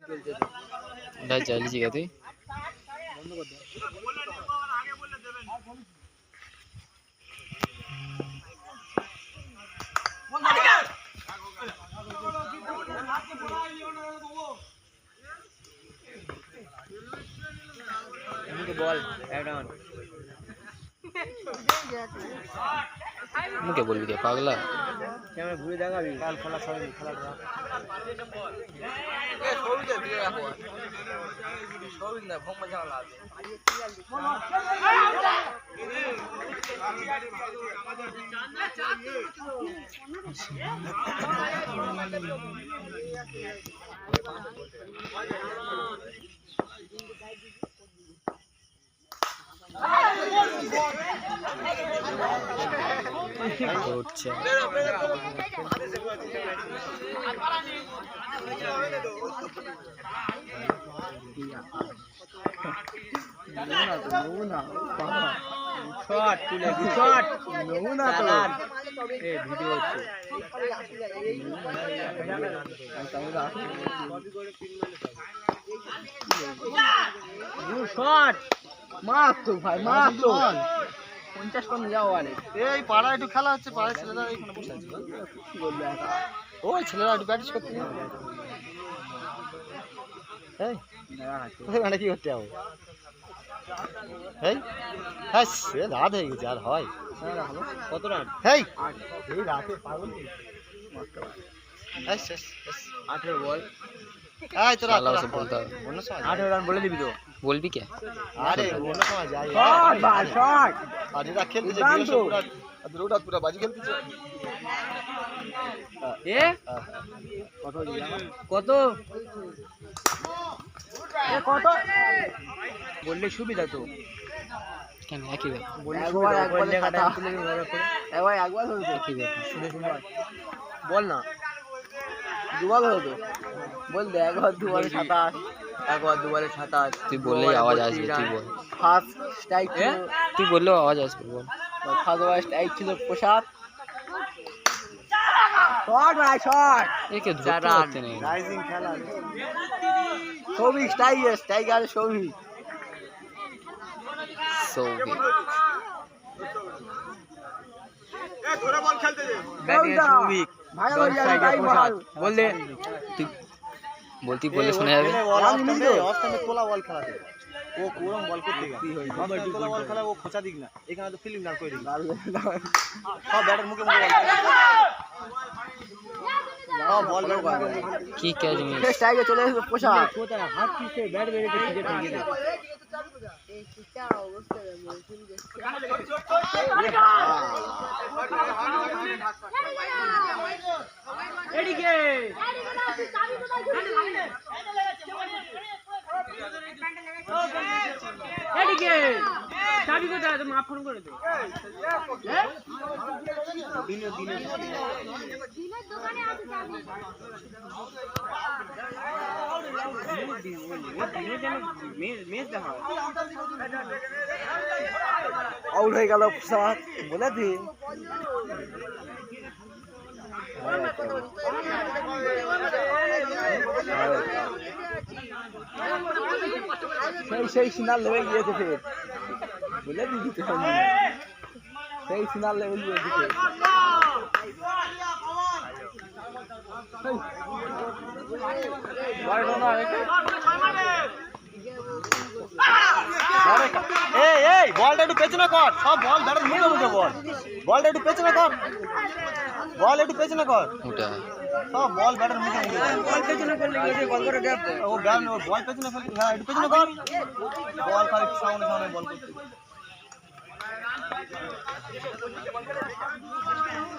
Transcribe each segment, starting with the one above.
ভাই চাইলি কি তুই বন্ধ কর দে বল একদম মুখে বলবি কে পাগলা ক্যামেরা ঘুরে দেখাবি কাল খেলা সবাই খেলাটা এ সৌরদে দিয়ে রাখো সৌরদ না ভোম মজা লাগে উঠছে শট তুলে শট নমুনা তো এই ভিডিও হচ্ছে শট মার তো ভাই মার তো 50 কম যাও আরে এই পাড়া একটু খেলা হচ্ছে পাড়া ছেলেরা এখানে বসে আছে কি বলবে ওই ছেলেরা একটু প্র্যাকটিস করতে এই না কি করতে হবে এই হ্যাঁ সে রাত হয়ে গেছে আর হয় কত রান এই এই রাতে পাগল এই শেষ 18 বল এই তোরা আলাদা বলতে হবে অন্য সময় 18 রান বলে দিবি তো বলবি কে আরে অন্য সময় যাই শট বাই শট আর এরা খেলতে যে পুরো পুরো পুরো বাজি খেলতেছে এ কত কত এ কত বললে সুবিধা তো কেন একই ব্যাপার একবার লেখাটা তুলে নিয়ে একবার একবার হলো তো একই ব্যাপার শুনে শুনে বল না দুবার হলো তো বল দে একবার দুবারে 27 একবার দুবারে 27 তুই বললেই আওয়াজ আসবে তুই বল ফার্স্ট স্ট্রাইক তুই বললেও আওয়াজ আসবে বল ফার্স্ট ওভার স্ট্রাইক ছিল প্রসাদ শট ভাই শট একে ধরতে পারতে নেই রাইজিং খেলা সৌভিক স্ট্রাইকার সৌভিক সৌভিক এ ধরে বল খেলতে দে ব্যাটিং সৌভিক ভাই প্রসাদ বল দে তুই বলতি বললে শোনা যাবে অস্ট্রেলিয়া তোলা বল খেলাতে ও কোরম বল করতে গেল কি হই অস্ট্রেলিয়া তোলা বল খেলা ও খোঁচা দিক না এখানে তো ফিল্ডিং ডান করে দিক সব ব্যাটার মুখে মুখে বল কি ক্যাচ মিস স্ট্রাইকে চলে এসে পোষা কোথায় হাত পিছে ব্যাট মেরে দিয়ে ফিরে ঠেকিয়ে দে এই চিটা অবস্থা মৌসুম দেখছে এদিকে এদিকে চাবি কোথায় তুমি ফোন করে দে দিনের দোকানে আছে চাবি আউট হয়ে গেল বলে দি সেই সিনাল লেভেল গিয়েছে ফের বলে দিতে সেই সিনাল লেভেল গিয়েছে ফের বলটা একটু পেছনে কর সব বল ধরে মুখে মুখে বল বলটা একটু পেছনে কর বল একটু পেছনে কর ওটা সব বল ব্যাটার মুখে মুখে বল পেছনে করলে কি বল করে গ্যাপ ও গ্যাপ ও বল পেছনে ফেলতে হ্যাঁ একটু পেছনে কর বল খালি সামনে সামনে বল করতে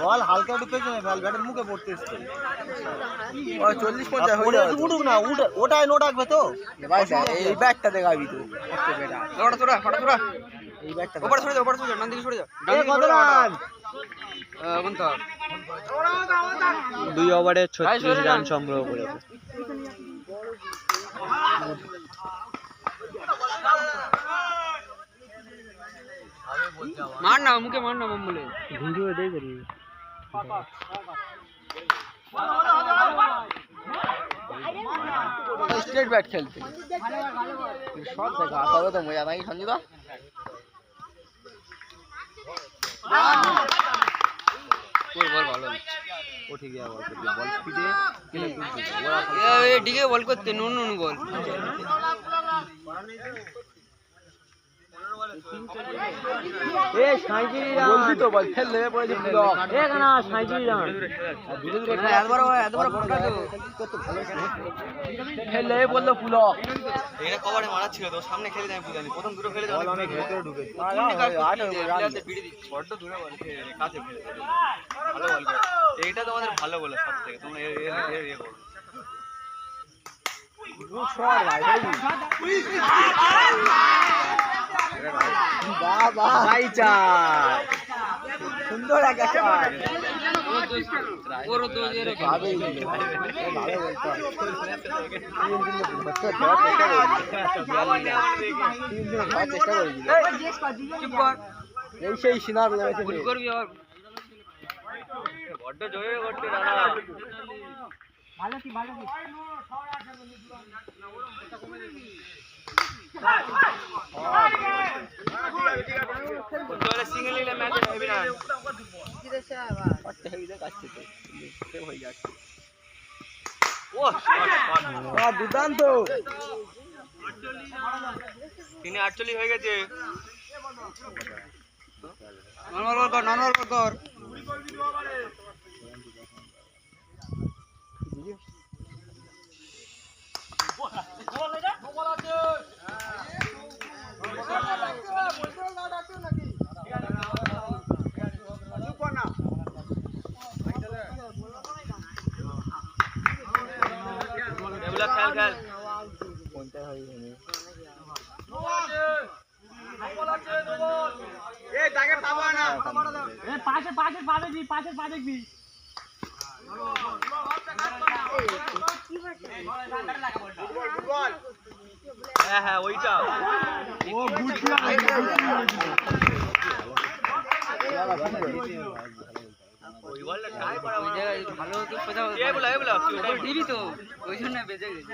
বল হালকা একটু পেছনে ফেল ব্যাটার মুখে পড়তে এসছে ও 40-50 হয়ে যাবে উঠুক না ওটাই নো ডাকবে তো ভাই এই ব্যাটটা দেখাবি তো ওকে বেটা ওটা তোরা ফটা এই ব্যাটটা ওপরে সরে যাও ডান দিকে সরে যাও ডান দিকে কত রান কোন তো 2 ওভারে 36 রান সংগ্রহ করেছে মার না মুখে মার না বলে ভিডিও দেই করি স্ট্রেট ব্যাট খেলতে সব দেখা তবে তো মজা নাকি সঞ্জুদা বল ভালো ও ঠিক আছে বল স্পিডে এদিকে বল করতে নুন নুন বল এ 37 রান বলবি তো বল ফেল দেবে পড়ে ব্লক এ কানা 37 রান এতবার ফটা তো ফেল দেবে বললো ব্লক এটা কভারে মারা ছিল তো সামনে খেলে যায় বুঝানি প্রথম দুটো খেলে যায় অনেক ভেতরে ঢুকে বড্ড দূরে বল কাছে খেলে ভালো বল এইটা তোমাদের ভালো বলে সব থেকে তোমরা এ করো বাবা ভাই চাই সুন্দর একটা চাই ওরও তো এর ভালো এই সেই সিনার ভুল করবি আবার বড্ড জোরে করতে দাদা সিঙ্গেল নিলে ম্যাচ হবে না দুর্দান্ত 348 হয়ে গেছে নর্মাল কর খেল হ্যাঁ ওইটা ওই বলটা ট্রাই করা ওই জায়গায় ভালো হতো কোথাও দিবি তো ওই জন্য বেঁচে গেছে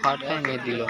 ফাটকা মেয়ে দিল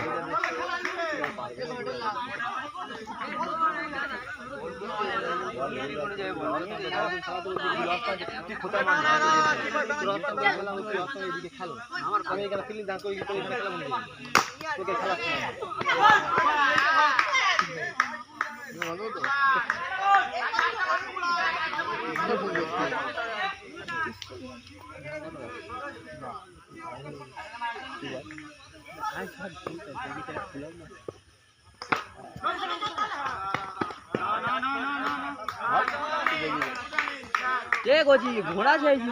কে গজি ঘোড়া চাইছি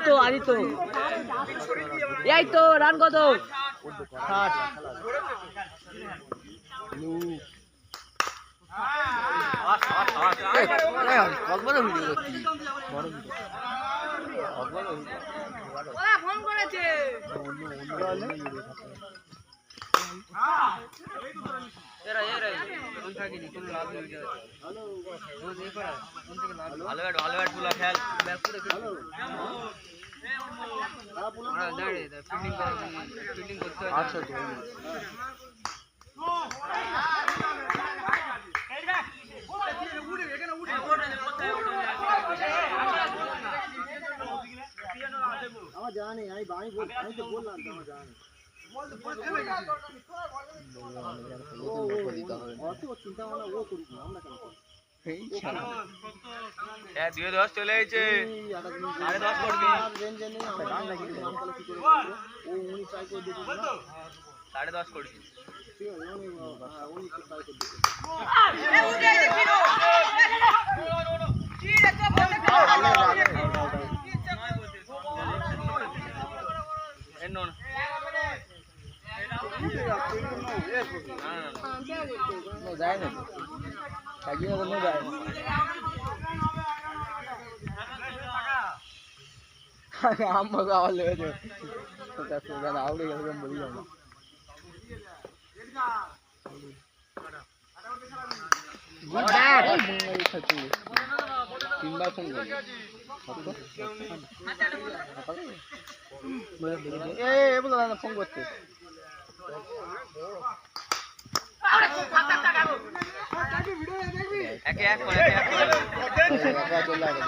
তো আদিত্য এই তো রান কত ফোন করেছে ভালো ব্যাট গুলো খেল ফিল্ডিং করতে আচ্ছা আমার জানি আমি তো বললাম তো আমার জানি চিন্তা ভাবনা ও করিস না আমরা কেন 2-10 চলে এসেছে 10:30 করবি 10:30 করবি যায় না সাজিয়ে বললে যায় আম্মা গাওয়া লেগেছে সোজা সোজা আউড়ে গেছে বলি না তিনবার ফোন করলি ফোন করতে একে এক করে চলে আসে